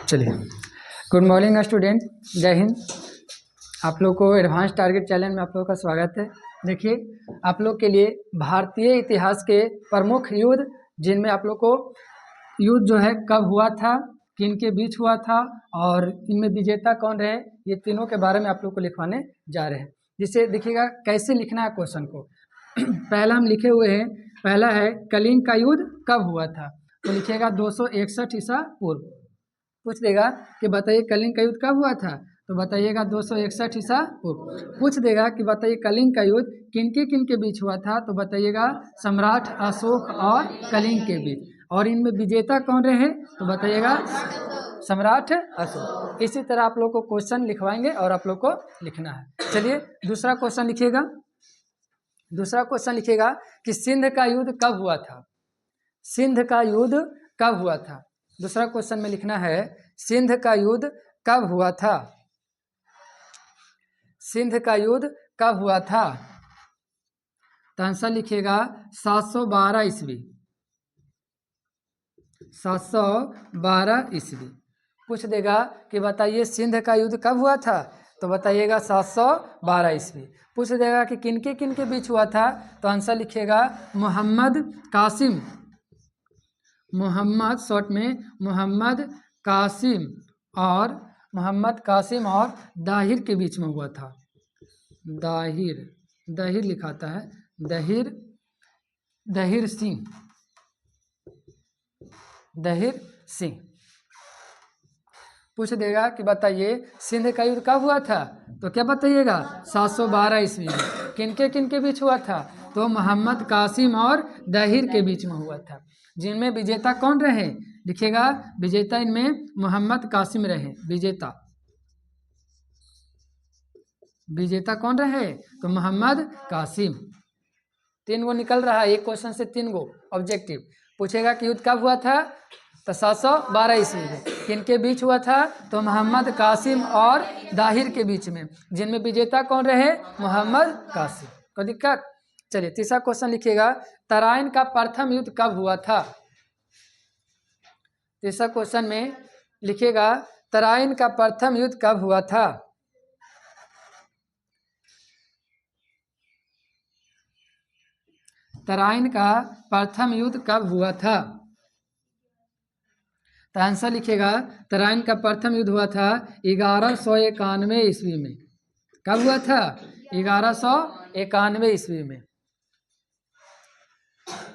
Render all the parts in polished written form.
चलिए, good morning student, जय हिंद। आप लोग को एडवांस टारगेट चैलेंज में आप लोगों का स्वागत है। देखिए, आप लोग के लिए भारतीय इतिहास के प्रमुख युद्ध, जिनमें आप लोग को युद्ध जो है कब हुआ था, किन के बीच हुआ था और इनमें विजेता कौन रहे, ये तीनों के बारे में आप लोग को लिखवाने जा रहे हैं। जिससे देखिएगा कैसे लिखना है क्वेश्चन को। पहला हम लिखे हुए हैं, पहला है कलिंग का युद्ध कब हुआ था, तो लिखिएगा 261 ईसा पूर्व। पूछ देगा कि बताइए कलिंग का युद्ध कब हुआ था, तो बताइएगा 261 ईसा पूर्व। पूछ देगा कि बताइए कलिंग का युद्ध किन के बीच हुआ था, तो बताइएगा सम्राट अशोक और कलिंग के बीच। और इनमें विजेता कौन रहे, तो बताइएगा सम्राट अशोक। इसी तरह आप लोग को क्वेश्चन लिखवाएंगे और आप लोग को लिखना है। चलिए दूसरा क्वेश्चन लिखिएगा। दूसरा क्वेश्चन लिखिएगा कि सिंध का युद्ध कब हुआ था। सिंध का युद्ध कब हुआ था। दूसरा क्वेश्चन में लिखना है सिंध का युद्ध कब हुआ था। सिंध का युद्ध कब हुआ था, तो आंसर लिखिएगा 712 ईस्वी। 712 ईस्वी। पूछ देगा कि बताइए सिंध का युद्ध कब हुआ था, तो बताइएगा 712 ईस्वी। पूछ देगा कि किनके बीच हुआ था, तो आंसर लिखिएगा मोहम्मद कासिम। मोहम्मद शॉर्ट में मोहम्मद कासिम और दाहिर के बीच में हुआ था। दाहिर लिखाता है, दहिर सिंह। पूछ देगा कि बताइए सिंध का युद्ध कब हुआ था, तो क्या बताइएगा 712 ईस्वी में। किनके बीच हुआ था, तो मोहम्मद कासिम और दाहिर के बीच में हुआ था। जिनमें विजेता कौन रहे, लिखिएगा विजेता इनमें मोहम्मद कासिम रहे। विजेता कौन रहे, तो मोहम्मद कासिम। 3 गो निकल रहा है, एक क्वेश्चन से 3 गो ऑब्जेक्टिव। पूछेगा कि युद्ध कब हुआ था, तो 712 ईस्वी में। किनके बीच हुआ था, तो मोहम्मद कासिम और दाहिर के बीच में। जिनमें विजेता कौन रहे, मोहम्मद कासिम। कोई दिक्कत। चलिए तीसरा क्वेश्चन लिखिएगा तराइन का प्रथम युद्ध कब हुआ था। तीसरा क्वेश्चन में लिखिएगा तराइन का प्रथम युद्ध कब हुआ था। तराइन का प्रथम युद्ध कब हुआ था, तो आंसर लिखिएगा तराइन का प्रथम युद्ध हुआ था 1191 ईस्वी में। कब हुआ था, 1191 ईस्वी में।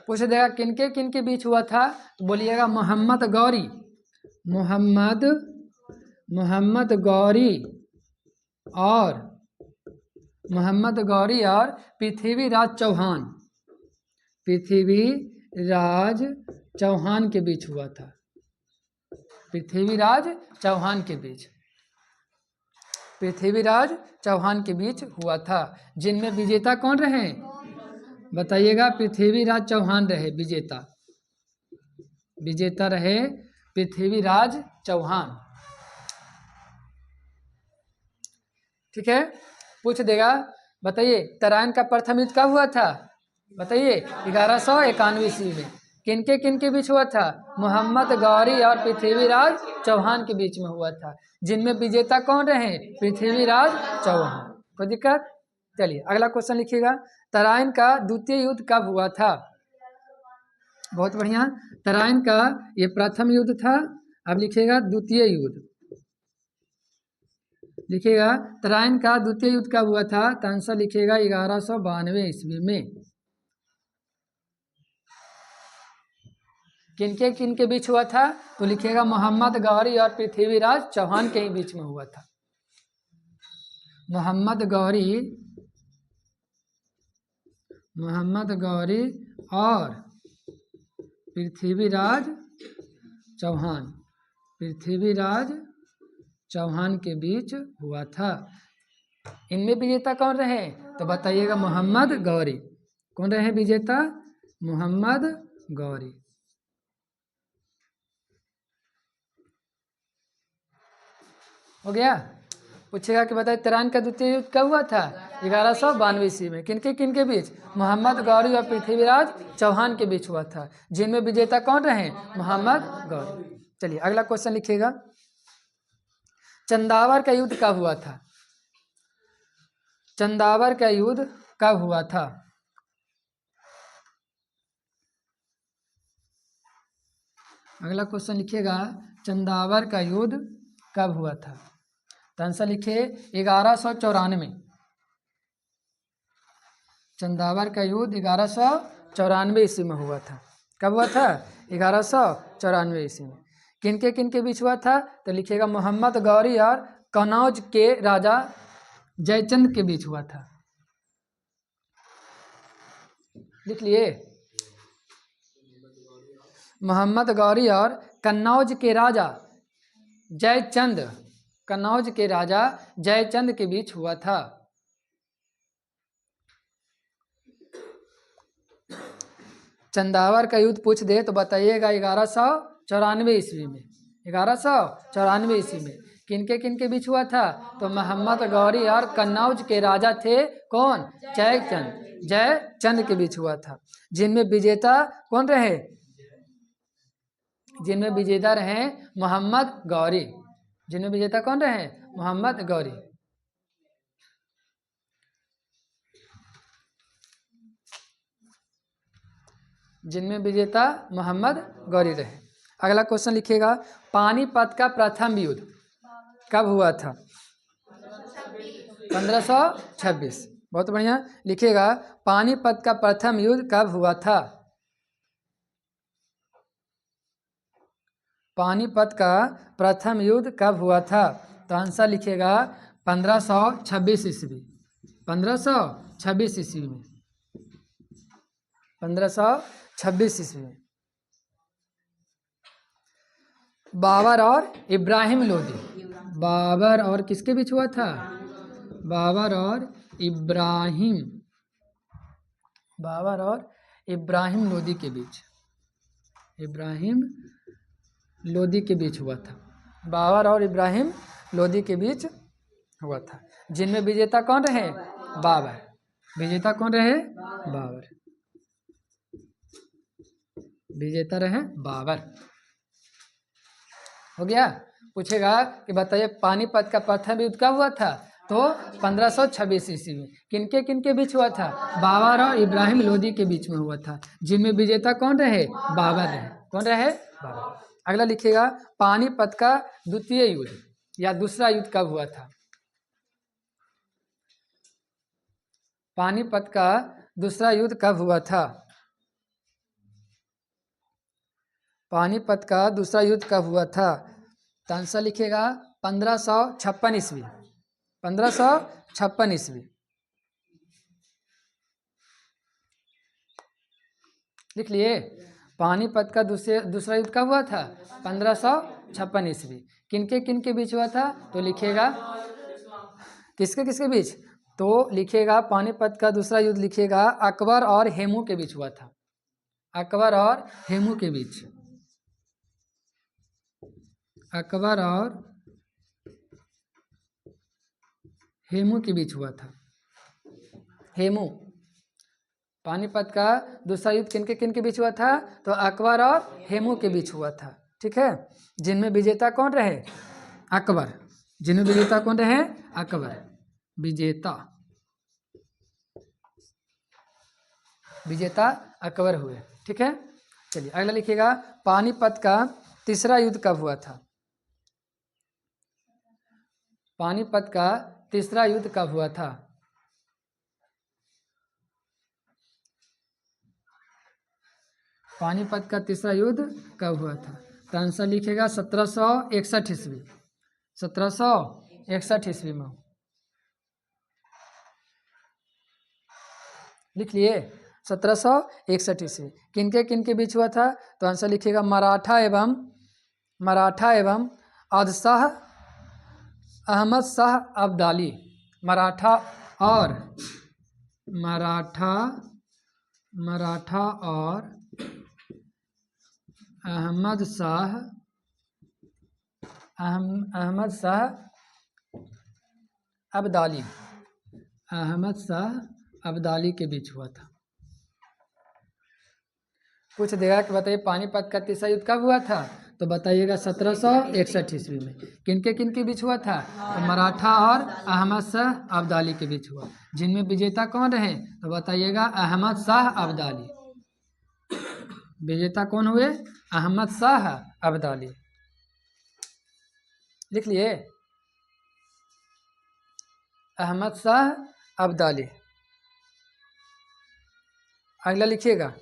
पूछ देगा किनके बीच हुआ था, तो बोलिएगा मोहम्मद गौरी और पृथ्वीराज चौहान के बीच हुआ था। पृथ्वीराज चौहान के बीच हुआ था। जिनमें विजेता कौन रहे, बताइएगा पृथ्वीराज चौहान रहे विजेता रहे पृथ्वीराज चौहान। ठीक है। पूछ देगा बताइए तराइन का प्रथम युद्ध कब हुआ था, बताइए 1191 ईस्वी में। किनके बीच हुआ था, मोहम्मद गौरी और पृथ्वीराज चौहान के बीच में हुआ था। जिनमें विजेता कौन रहे, पृथ्वीराज चौहान। कोई दिक्कत। चलिए अगला क्वेश्चन लिखिएगा तराइन का द्वितीय युद्ध कब हुआ था। बहुत बढ़िया। तराइन का ये प्रथम युद्ध था, अब लिखिएगा द्वितीय युद्ध। लिखिएगा तराइन का द्वितीय युद्ध कब हुआ था, तो आंसर लिखिएगा 1192 ईस्वी में। किनके बीच हुआ था, तो लिखिएगा मोहम्मद गौरी और पृथ्वीराज चौहान के ही बीच में हुआ था। मोहम्मद गौरी और पृथ्वीराज चौहान के बीच हुआ था। इनमें विजेता कौन रहे, तो बताइएगा मोहम्मद गौरी। कौन रहे विजेता, मोहम्मद गौरी। हो गया। पूछेगा कि बताइए तराइन का द्वितीय युद्ध कब हुआ था? 1192 ईस्वी में। किनके बीच? मोहम्मद गौरी और पृथ्वीराज चौहान के बीच हुआ था, जिनमें विजेता कौन रहे? मोहम्मद गौरी। चलिए अगला क्वेश्चन लिखिएगा, चंदावर का युद्ध कब हुआ था? चंदावर का युद्ध कब हुआ था? अगला क्वेश्चन लिखिएगा, चंदावर का युद्ध कब हुआ था? तो आंसर लिखिए 1194। चंदावर का युद्ध 1194 ईस्वी में हुआ था। कब हुआ था? 1194 ईस्वी में। किनके बीच हुआ था? तो लिखिएगा मोहम्मद गौरी और कनौज के राजा जयचंद के बीच हुआ था। लिख लिए, मोहम्मद गौरी और कन्नौज के राजा जयचंद, कन्नौज के राजा जयचंद के बीच हुआ था। चंदावर का युद्ध पूछ दे तो बताइएगा 1194 ईस्वी में। 1194 ईस्वी में किनके बीच हुआ था? तो मोहम्मद गौरी और कन्नौज के राजा थे कौन? जयचंद के बीच हुआ था, जिनमें विजेता कौन रहे? जिनमें विजेता रहे मोहम्मद गौरी। जिनमें विजेता कौन रहे? मोहम्मद गौरी। जिनमें विजेता मोहम्मद गौरी रहे। अगला क्वेश्चन लिखिएगा, पानीपत का प्रथम युद्ध कब हुआ था? 1526। बहुत बढ़िया, लिखिएगा पानीपत का प्रथम युद्ध कब हुआ था? पानीपत का प्रथम युद्ध कब हुआ था? तो आंसर लिखिएगा 1526 ईस्वी। 1526 ईस्वी में। 1526 ईस्वी में। बाबर और इब्राहिम लोदी। बाबर और किसके बीच हुआ था? बाबर और इब्राहिम। बाबर और इब्राहिम लोदी के बीच। इब्राहिम लोदी के बीच हुआ था। बाबर और इब्राहिम लोदी के बीच हुआ था, जिनमें विजेता कौन रहे? बाबर। विजेता कौन रहे? बाबर। विजेता रहे बाबर। हो गया। पूछेगा कि बताइए पानीपत का प्रथम युद्ध कब हुआ था? तो 1526 ईस्वी में। किनके बीच हुआ था? बाबर और इब्राहिम लोदी के बीच में हुआ था, जिनमें विजेता कौन रहे? बाबर रहे। कौन रहे? बाबर। अगला लिखिएगा, पानीपत का द्वितीय युद्ध या दूसरा युद्ध कब हुआ था? पानीपत का दूसरा युद्ध कब हुआ था? पानीपत का दूसरा युद्ध कब हुआ था? तो आंसर लिखिएगा 1556 ईस्वी। 1556 ईस्वी। लिख लिए। पानीपत का दूसरा युद्ध कब हुआ था? 1556 ईस्वी। किनके बीच हुआ था? तो लिखिएगा किसके बीच? तो लिखिएगा पानीपत का दूसरा युद्ध लिखिएगा अकबर और हेमू के बीच हुआ था। अकबर और हेमू के बीच। अकबर और हेमू के बीच हुआ था। हेमू। पानीपत का दूसरा युद्ध किनके बीच हुआ था? तो अकबर और हेमू के बीच हुआ था। ठीक है, जिनमें विजेता कौन रहे? अकबर। जिनमें विजेता कौन रहे? अकबर। विजेता अकबर हुए। ठीक है, चलिए अगला लिखिएगा, पानीपत का तीसरा युद्ध कब हुआ था? पानीपत का तीसरा युद्ध कब हुआ था? पानीपत का तीसरा युद्ध कब हुआ था? तो आंसर लिखेगा 1761 ईस्वी। 1761 ईस्वी में। लिख लिए 1761 ईस्वी। किनके बीच हुआ था? तो आंसर लिखिएगा मराठा एवं अदशाह अहमद शाह अब्दाली। मराठा और अहमद शाह अब्दाली, अहमद शाह अब्दाली के बीच हुआ था। पूछ देगा कि बताइए पानीपत का तीसरा युद्ध कब हुआ था, तो बताइएगा 1761 ईस्वी में। किनके किनके बीच हुआ था, तो मराठा और अहमद शाह अब्दाली के बीच हुआ। जिनमें विजेता कौन रहे, तो बताइएगा अहमद शाह अब्दाली। विजेता कौन हुए, अहमद शाह अब्दाली। लिख लिए, अहमद शाह अब्दाली। अगला लिखिएगा,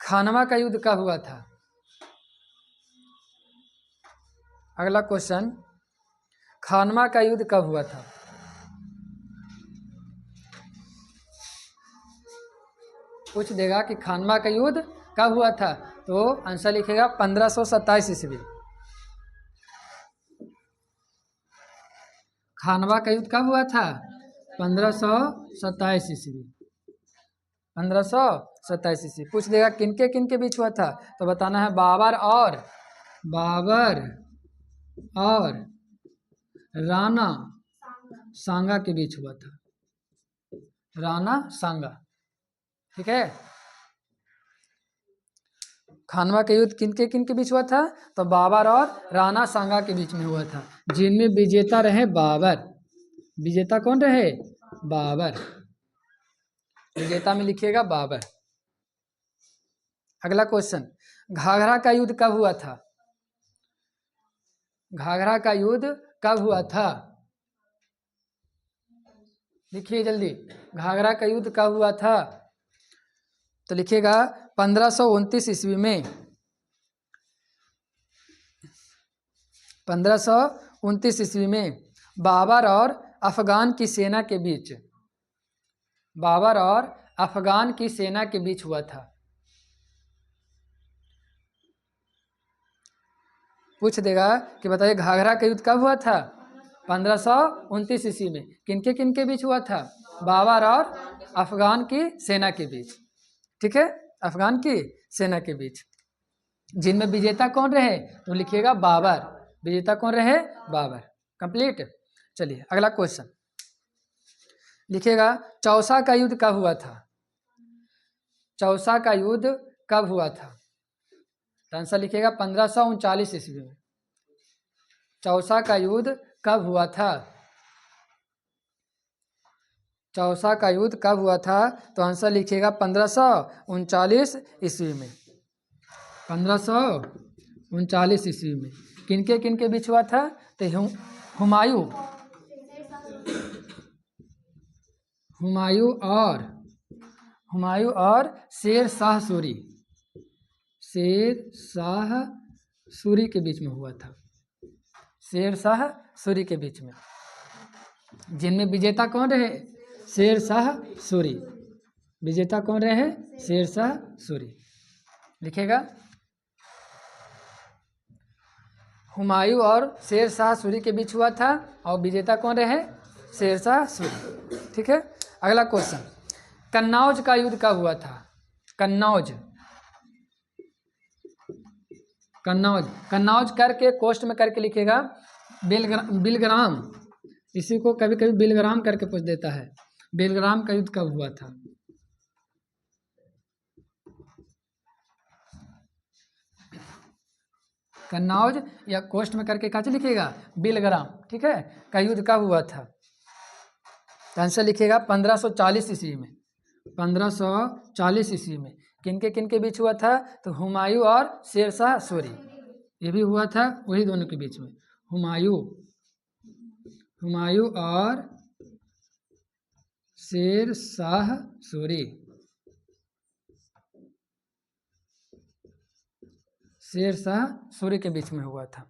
खानवा का युद्ध कब हुआ था। अगला क्वेश्चन, खानवा का युद्ध कब हुआ था। पूछ देगा कि खानवा का युद्ध कब हुआ था, तो आंसर लिखेगा 1527 ईस्वी। खानवा का युद्ध कब हुआ था, 1527 ईस्वी। 1527 ईस्वी। पूछ देगा किनके किनके बीच हुआ था, तो बताना है बाबर और राणा सांगा के बीच हुआ था। राणा सांगा, ठीक है। खानवा का युद्ध किनके किनके बीच हुआ था, तो बाबर और राणा सांगा के बीच में हुआ था। जिनमें विजेता रहे बाबर। विजेता कौन रहे, बाबर। विजेता में लिखिएगा बाबर। अगला क्वेश्चन, घाघरा का युद्ध कब हुआ था। घाघरा का युद्ध कब हुआ था, लिखिए जल्दी। घाघरा का युद्ध कब हुआ था, तो लिखिएगा 1529 ईस्वी में। 1529 ईस्वी में बाबर और अफगान की सेना के बीच, बाबर और अफगान की सेना के बीच हुआ था। पूछ देगा कि बताइए घाघरा का युद्ध कब हुआ था, 1529 ईस्वी में। किनके किनके बीच हुआ था, बाबर और अफगान की सेना के बीच, ठीक है, अफगान की सेना के बीच। जिनमें विजेता कौन रहे, तो लिखिएगा बाबर। विजेता कौन रहे, बाबर। कंप्लीट। चलिए अगला क्वेश्चन लिखिएगा, चौसा का युद्ध कब हुआ था। चौसा का युद्ध कब हुआ था, तो आंसर लिखिएगा 1539 ईस्वी में। चौसा का युद्ध कब हुआ था, चौसा का युद्ध कब हुआ था, तो आंसर लिखिएगा 1539 ईस्वी में। 1539 ईस्वी में। किनके किनके बीच हुआ था, तो हुमायूं और शेर शाह सूरी, शेर शाह सूरी के बीच में हुआ था। शेर शाह सूरी के बीच में। जिनमें विजेता कौन रहे, शेर शाह सूरी। विजेता कौन रहे, शेर शाह सूरी। लिखेगा, हुमायूं और शेर शाह सूरी के बीच हुआ था और विजेता कौन रहे, शेर शाह सूरी, ठीक है। अगला क्वेश्चन, कन्नौज का युद्ध कब हुआ था। कन्नौज करके कोष्ट में करके लिखेगा बिलग्राम। इसी को कभी कभी बिलग्राम करके पूछ देता है। बिलग्राम का युद्ध कब हुआ था। कन्नौज या कोष्ट में करके कहाँ लिखिएगा, बिलग्राम, ठीक है, का युद्ध कब हुआ था। आंसर लिखिएगा 1540 ईस्वी में। 1540 ईस्वी में। किनके किनके बीच हुआ था, तो हुमायूं और शेर शाह सूरी, ये भी हुआ था, वही दोनों के बीच में। हुमायूं और शेर शाह सूरी। शेर शाह सूरी के बीच में हुआ था।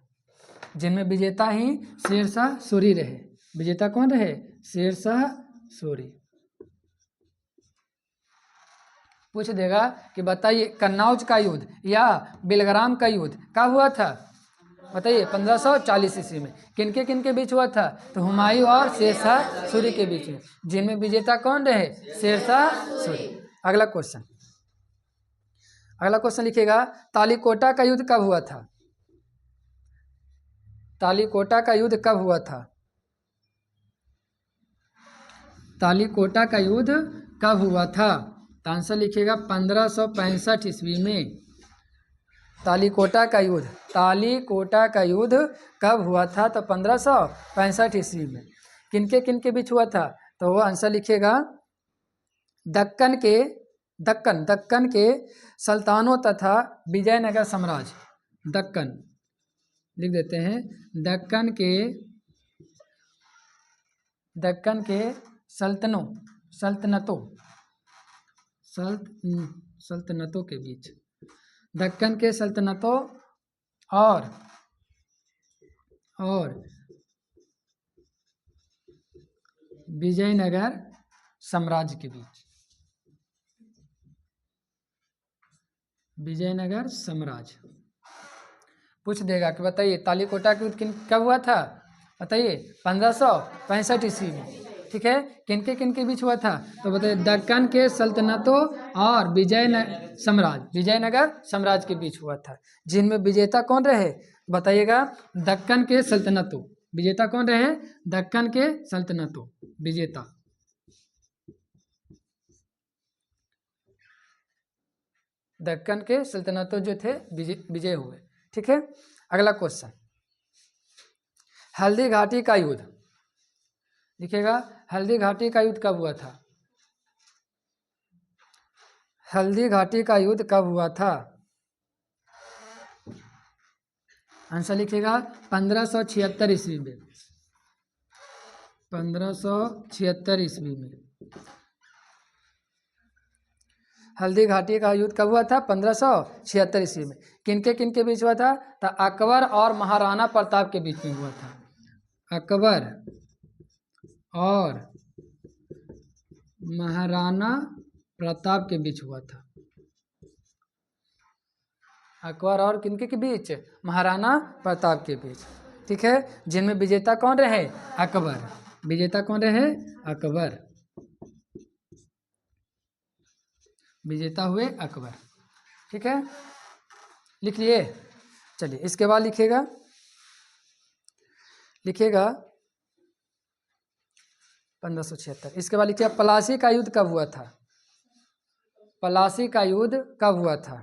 जिनमें विजेता ही शेर शाह सूरी रहे। विजेता कौन रहे, शेर शाह सूरी। पूछ देगा कि बताइए कन्नौज का युद्ध या बिलग्राम का युद्ध कब हुआ था, बताइए 1540 ईस्वी में। किनके किनके बीच हुआ था, तो हुमायूं और शेर शाह सूरी के बीच में। जिनमें विजेता कौन रहे, शेर शाह सूरी। अगला क्वेश्चन लिखिएगा, तालीकोटा का युद्ध कब हुआ था। तालीकोटा का युद्ध कब हुआ था। तालीकोटा का युद्ध कब हुआ था? तो आंसर लिखिएगा 1565 ईस्वी में। तालीकोटा का युद्ध कब हुआ था? तो 1565 ईस्वी में। किनके बीच हुआ था? तो वो आंसर लिखिएगा दक्कन के सुल्तानों तथा विजयनगर साम्राज्य। दक्कन लिख देते हैं, दक्कन के सल्तनतों के बीच, दक्कन के सल्तनतों और विजयनगर साम्राज्य के बीच। विजयनगर साम्राज्य पूछ देगा कि बताइए तालीकोटा का युद्ध कब हुआ था? बताइए 1565 ईस्वी में। ठीक है, किनके बीच हुआ था? तो बताइए दक्कन के सल्तनतों और विजयनगर साम्राज्य के बीच हुआ था। जिनमें विजेता कौन रहे? बताइएगा दक्कन के सल्तनतों। विजेता कौन रहे? दक्कन के सल्तनतों विजेता। दक्कन के सल्तनतों जो थे विजय हुए। ठीक है, अगला क्वेश्चन, हल्दी घाटी का युद्ध लिखिएगा। हल्दी घाटी का युद्ध कब हुआ था? हल्दी घाटी का युद्ध कब हुआ था? आंसर लिखिएगा 1576 ईस्वी में। 1576 ईस्वी में हल्दी घाटी का युद्ध कब हुआ था? 1576 ईस्वी में। किनके बीच हुआ था? तो अकबर और महाराणा प्रताप के बीच में हुआ था। अकबर और महाराणा प्रताप के बीच हुआ था। अकबर और किनके के बीच? महाराणा प्रताप के बीच। ठीक है, जिनमें विजेता कौन रहे? अकबर। विजेता कौन रहे? अकबर। विजेता हुए अकबर। ठीक है, लिख लिए। चलिए इसके बाद लिखिएगा 1576। इसके बाद लिखिएगा प्लासी का युद्ध कब हुआ था? प्लासी का युद्ध कब हुआ था?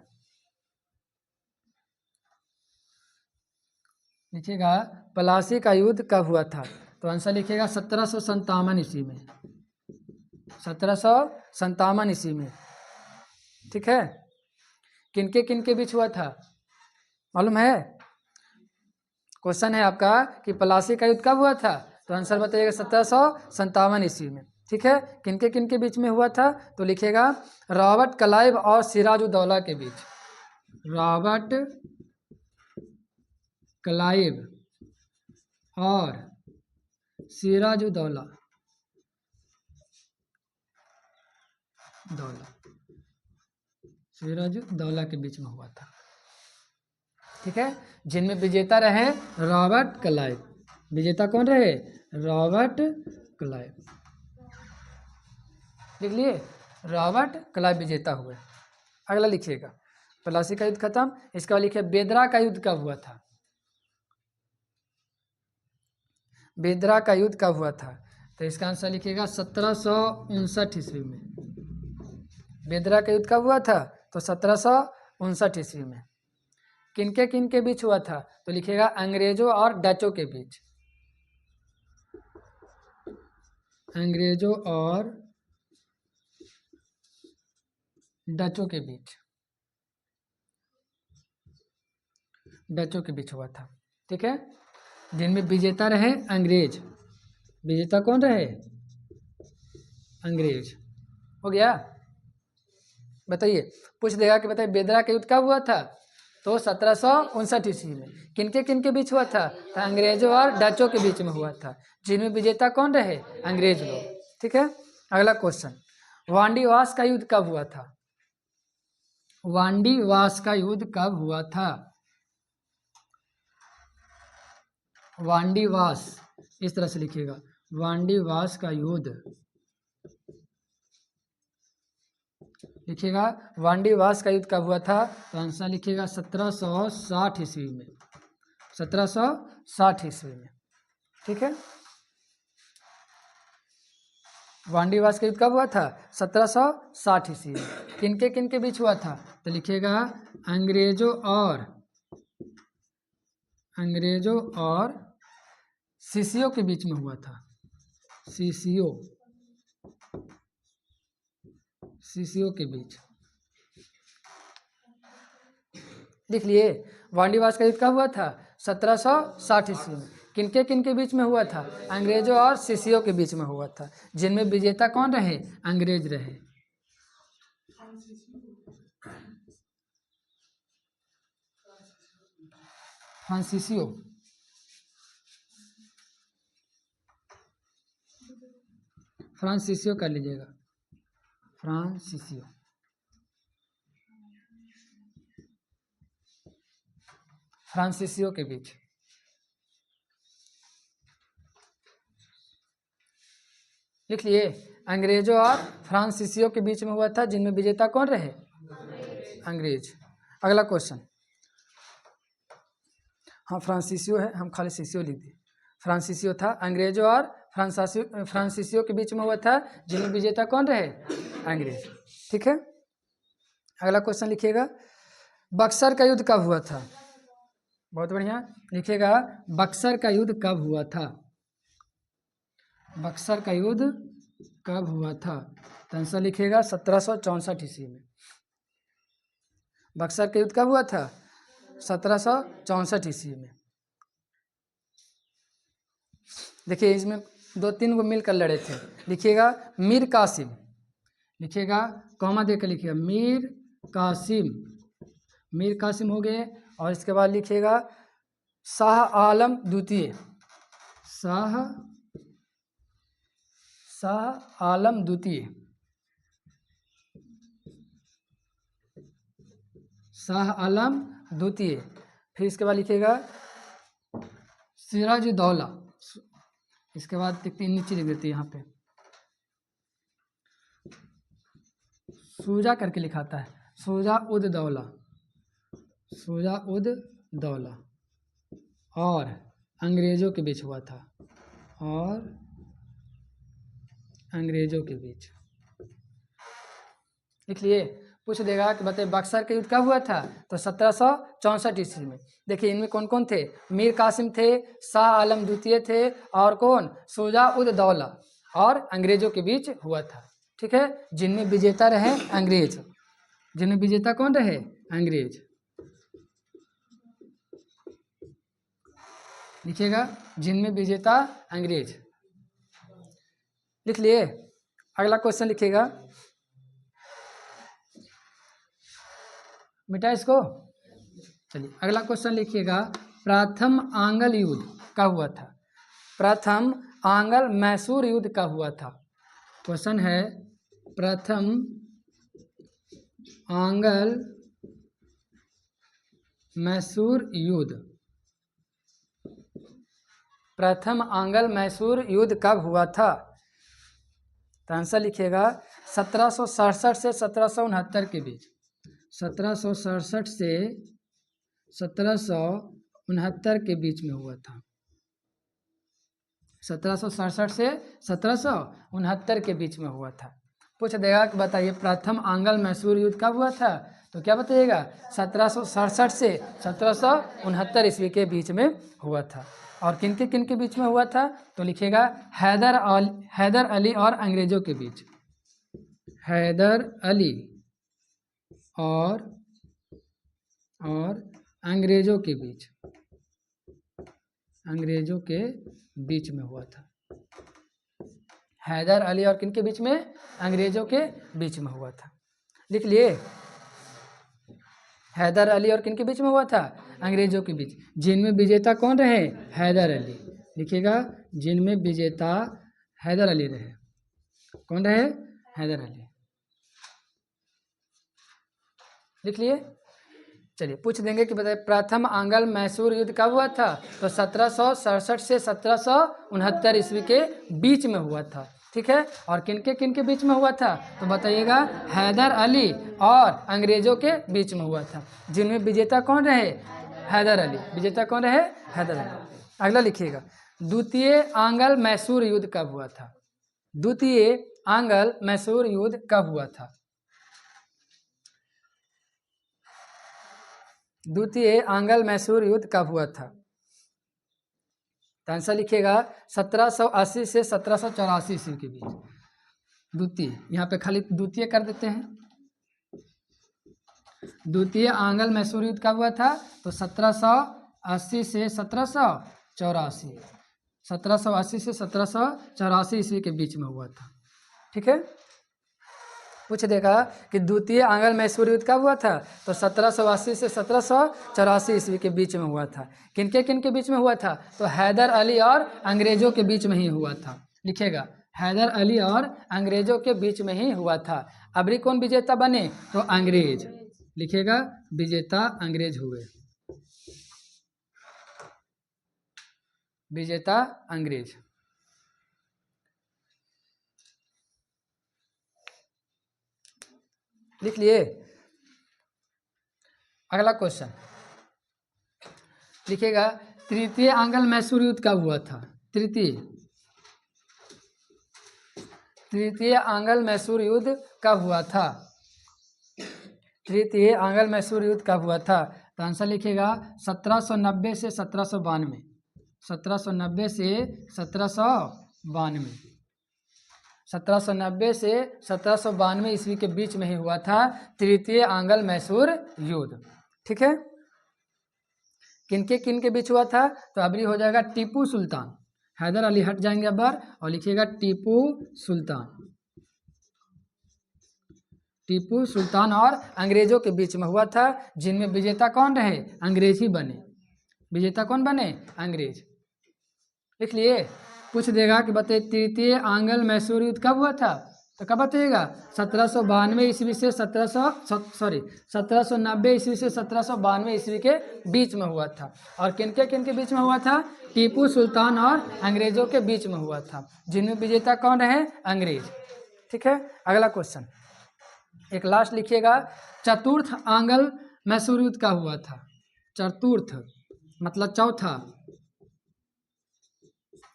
लिखिएगा प्लासी का युद्ध कब हुआ था? तो आंसर लिखिएगा 1757 ईस्वी में। 1757 ईस्वी में। ठीक है, किनके बीच हुआ था? मालूम है? क्वेश्चन है आपका कि प्लासी का युद्ध कब हुआ था? तो आंसर बताइएगा 1757 ईस्वी में। ठीक है, किनके बीच में हुआ था? तो लिखिएगा रॉबर्ट क्लाइव और सिराजुद्दौला के बीच। रॉबर्ट क्लाइव और सिराजुद्दौला के बीच में हुआ था। ठीक है, जिनमें विजेता रहे रॉबर्ट क्लाइव। विजेता कौन रहे? Robert Clive. लिख लिए, रॉबर्ट क्लाइव विजेता हुए। अगला लिखिएगा प्लासी का युद्ध खत्म। इसका लिखिए बेदरा का युद्ध कब हुआ था? बेदरा का युद्ध कब हुआ था? तो इसका आंसर लिखिएगा 1759 ईस्वी में। बेदरा का युद्ध कब हुआ था? तो 1759 ईस्वी में। किनके बीच हुआ था? तो लिखिएगा अंग्रेजों और डचों के बीच। अंग्रेजों और डचों के बीच। डचों के बीच हुआ था। ठीक है, जिनमें विजेता रहे अंग्रेज। विजेता कौन रहे? अंग्रेज। हो गया? बताइए, पूछ देगा कि बताइए बेदरा का युद्ध कब हुआ था? तो 1759 ईस्वी में। किनके बीच हुआ था? तो अंग्रेजों और डचों के बीच में हुआ था। जिनमें विजेता कौन रहे? अंग्रेज लोग। ठीक है, अगला क्वेश्चन, वांडीवास का युद्ध कब हुआ था? वांडीवास का युद्ध कब हुआ था? वांडीवास इस तरह से लिखिएगा, वांडीवास का युद्ध लिखिएगा। वांडीवास का युद्ध कब हुआ था? तो आंसर लिखिएगा 1760 ईस्वी में। 1760 ईस्वी में। ठीक है, वांडीवास का युद्ध कब हुआ था? 1760 ईस्वी में। किन के बीच हुआ था? तो लिखिएगा अंग्रेजों और सीसियों के बीच में हुआ था। सीसियों के बीच। लिख लिए। वांडीवास का युद्ध कब हुआ था? 1760 ईस्वी में। किनके बीच में हुआ था? अंग्रेजों और सीसियों के बीच में हुआ था, जिनमें विजेता कौन रहे? अंग्रेज रहे। फ्रांसीसियो कर लीजिएगा, फ्रांसीसियों के बीच। लिख लिए। अंग्रेजों और फ्रांसीसियों के बीच में हुआ था, जिनमें विजेता कौन रहे? अंग्रेज। अगला क्वेश्चन। हाँ फ्रांसीसियो है, हम खाली सीसियो लिख दिए। फ्रांसीसियो था। अंग्रेजों और फ्रांसीसियों के बीच में हुआ था, जिनमें विजेता कौन रहे? अंग्रेज। ठीक है। अगला क्वेश्चन लिखिएगा। बक्सर का युद्ध कब हुआ था? बहुत बढ़िया। लिखिएगा बक्सर का युद्ध कब हुआ था? बक्सर का युद्ध कब हुआ था? तो आंसर लिखिएगा 1764 ईस्वी में। बक्सर का युद्ध कब हुआ था? 1764 ईस्वी में। देखिए इसमें 2-3 गो मिलकर लड़े थे। लिखिएगा मीर कासिम। लिखिएगा कॉमा देकर लिखिएगा मीर कासिम हो गए। और इसके बाद लिखिएगा शाह आलम द्वितीय। शाह आलम द्वितीय। शाह आलम द्वितीय। फिर इसके बाद लिखिएगा सिराजुद्दौला। इसके बाद नीचे लिख देते हैं यहाँ पे, सूजा करके लिखाता है, सूजा उद दौला। और अंग्रेजों के बीच हुआ था, लिख लिए। पूछ देगा कि बताइए बक्सर का युद्ध कब हुआ था? तो 1764 ईस्वी में। देखिए इनमें कौन कौन थे? मीर कासिम थे, शाह आलम द्वितीय थे, और कौन? शुजा उद दौला। और अंग्रेजों के बीच हुआ था। ठीक है। जिनमें विजेता रहे अंग्रेज। जिनमें विजेता कौन रहे? अंग्रेज। लिखिएगा जिनमें विजेता अंग्रेज। लिख लिए। अगला क्वेश्चन लिखिएगा, मिटा इसको। चलिए अगला क्वेश्चन लिखिएगा प्रथम आंग्ल युद्ध कब हुआ था? प्रथम आंग्ल मैसूर युद्ध कब हुआ था? क्वेश्चन है प्रथम आंग्ल मैसूर युद्ध। प्रथम आंग्ल मैसूर युद्ध कब हुआ था? तो आंसर लिखिएगा 1767 से 1769 के बीच। 1767 से 1769 के बीच में हुआ था। 1767 से 1769 के बीच में हुआ था। पूछ देगा कि बताइए प्रथम आंग्ल मैसूर युद्ध कब हुआ था? तो क्या बताइएगा? 1767 से 1769 ईस्वी के बीच में हुआ था। और किन के बीच में हुआ था? तो लिखिएगा हैदर अली और अंग्रेजों के बीच। हैदर अली और अंग्रेजों के बीच में हुआ था। हैदर अली और किन के बीच में? अंग्रेजों के बीच में हुआ था। लिख लिए। हैदर अली और किन के बीच में हुआ था? अंग्रेजों के बीच। जिनमें विजेता कौन रहे? हैदर अली। लिखिएगा जिनमें विजेता हैदर अली रहे। कौन रहे? हैदर अली। लिख लिए। चलिए पूछ देंगे कि बताइए प्रथम आंग्ल मैसूर युद्ध कब हुआ था? तो 1767 से 1769 ईस्वी के बीच में हुआ था। ठीक है। और किन के बीच में हुआ था? तो बताइएगा हैदर अली और अंग्रेजों के बीच में हुआ था। जिनमें विजेता कौन रहे? हैदर अली। विजेता कौन रहे? हैदर अली। अगला लिखिएगा द्वितीय आंग्ल मैसूर युद्ध कब हुआ था? द्वितीय आंग्ल मैसूर युद्ध कब हुआ था? द्वितीय आंग्ल मैसूर युद्ध कब हुआ था? तो आंसर लिखिएगा 1780 से 1784 ईस्वी के बीच। द्वितीय, यहाँ पे खाली द्वितीय कर देते हैं। द्वितीय आंग्ल मैसूर युद्ध कब हुआ था? तो 1780 से 1784, 1780 से 1784 ईस्वी के बीच में हुआ था। ठीक है, पूछ देगा कि द्वितीय आंग्ल मैसूर युद्ध कब हुआ था? तो 1780 से 1784 ईस्वी के बीच में हुआ था। किनके बीच में हुआ था? तो हैदर अली और अंग्रेजों के बीच में ही हुआ था। लिखेगा हैदर अली और अंग्रेजों के बीच में ही हुआ था। अबरी कौन विजेता बने? तो अंग्रेज। लिखेगा विजेता अंग्रेज हुए, विजेता अंग्रेज। लिख लिए। अगला क्वेश्चन लिखिएगा तृतीय आंग्ल मैसूर युद्ध कब हुआ था? तृतीय आंग्ल मैसूर युद्ध कब हुआ था? तृतीय आंग्ल मैसूर युद्ध कब हुआ था? तो आंसर लिखिएगा 1790 से 1792, 1790 से 1792, 1790 से 1792 ईस्वी के बीच में ही हुआ था तृतीय आंग्ल मैसूर युद्ध। ठीक है, किनके बीच हुआ था? तो अबरी हो जाएगा टीपू सुल्तान, हैदर अली हट जाएंगे अब और लिखिएगा टीपू सुल्तान, टीपू सुल्तान और अंग्रेजों के बीच में हुआ था, जिनमें विजेता कौन रहे? अंग्रेज ही बने। विजेता कौन बने? अंग्रेज। लिख लिए। पूछ देगा कि बताइए तृतीय आंग्ल मैसूर युद्ध कब हुआ था? तो कब बताइएगा? 1792 ईस्वी से 1790 ईस्वी से 1792 ईस्वी के बीच में हुआ था। और किनके बीच में हुआ था? टीपू सुल्तान और अंग्रेजों के बीच में हुआ था, जिनमें विजेता कौन रहे? अंग्रेज। ठीक है, अगला क्वेश्चन एक लास्ट लिखिएगा चतुर्थ आंग्ल मैसूर युद्ध कब हुआ था? चतुर्थ मतलब चौथा।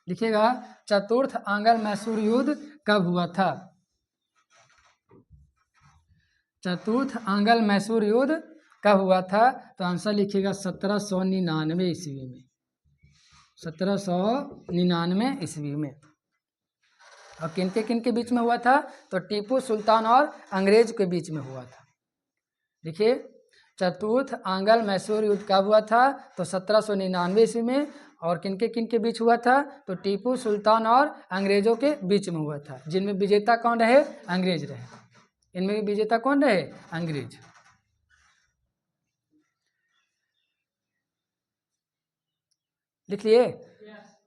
लिखिएगा चतुर्थ आंग्ल मैसूर युद्ध कब हुआ था? चतुर्थ आंग्ल मैसूर युद्ध कब हुआ था? तो आंसर लिखिएगा 1799 ईस्वी में, 1799 ईस्वी में। और किनके बीच में हुआ था? तो टीपू सुल्तान और अंग्रेज के बीच में हुआ था। देखिए चतुर्थ आंग्ल मैसूर युद्ध कब हुआ था? तो 1799 ईस्वी में। और किनके बीच हुआ था? तो टीपू सुल्तान और अंग्रेजों के बीच में हुआ था, जिनमें विजेता कौन रहे? अंग्रेज रहे। इनमें विजेता कौन रहे? अंग्रेज। लिख लिए।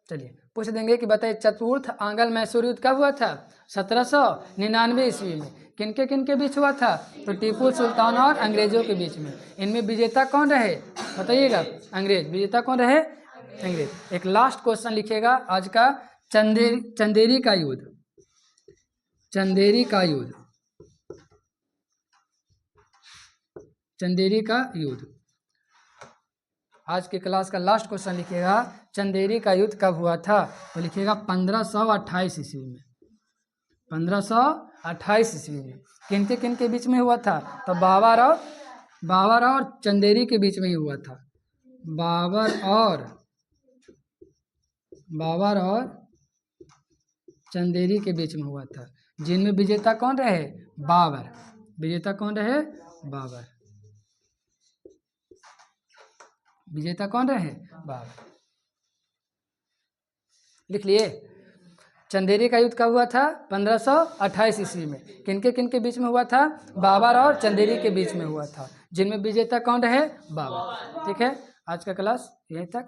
चलिए पूछ देंगे कि बताइए चतुर्थ आंग्ल मैसूर युद्ध कब हुआ था? 1799 ईस्वी में। किनके बीच हुआ था? तो टीपू सुल्तान और अंग्रेजों के बीच में। इनमें विजेता कौन रहे? बताइएगा। अंग्रेज। विजेता कौन रहे? अंग्रेज। एक लास्ट क्वेश्चन लिखिएगा आज का, चंदेरी का युद्ध, चंदेरी का युद्ध, चंदेरी का युद्ध। आज के क्लास का लास्ट क्वेश्चन लिखिएगा चंदेरी का युद्ध कब हुआ था? तो लिखिएगा 1528 ईस्वी में, 1528 ईस्वी में। किनके बीच में हुआ था? तो बाबर और चंदेरी के बीच में ही हुआ था। बाबर और चंदेरी के बीच में हुआ था, जिनमें विजेता कौन रहे? बाबर। विजेता कौन रहे? बाबर। विजेता कौन रहे? बाबर। लिख लिए। चंदेरी का युद्ध कब हुआ था? 1528 ईस्वी में। किनके बीच में हुआ था? बाबर और चंदेरी के बीच में हुआ था, जिनमें विजेता कौन रहे? बाबर। ठीक है, आज का क्लास यहीं तक।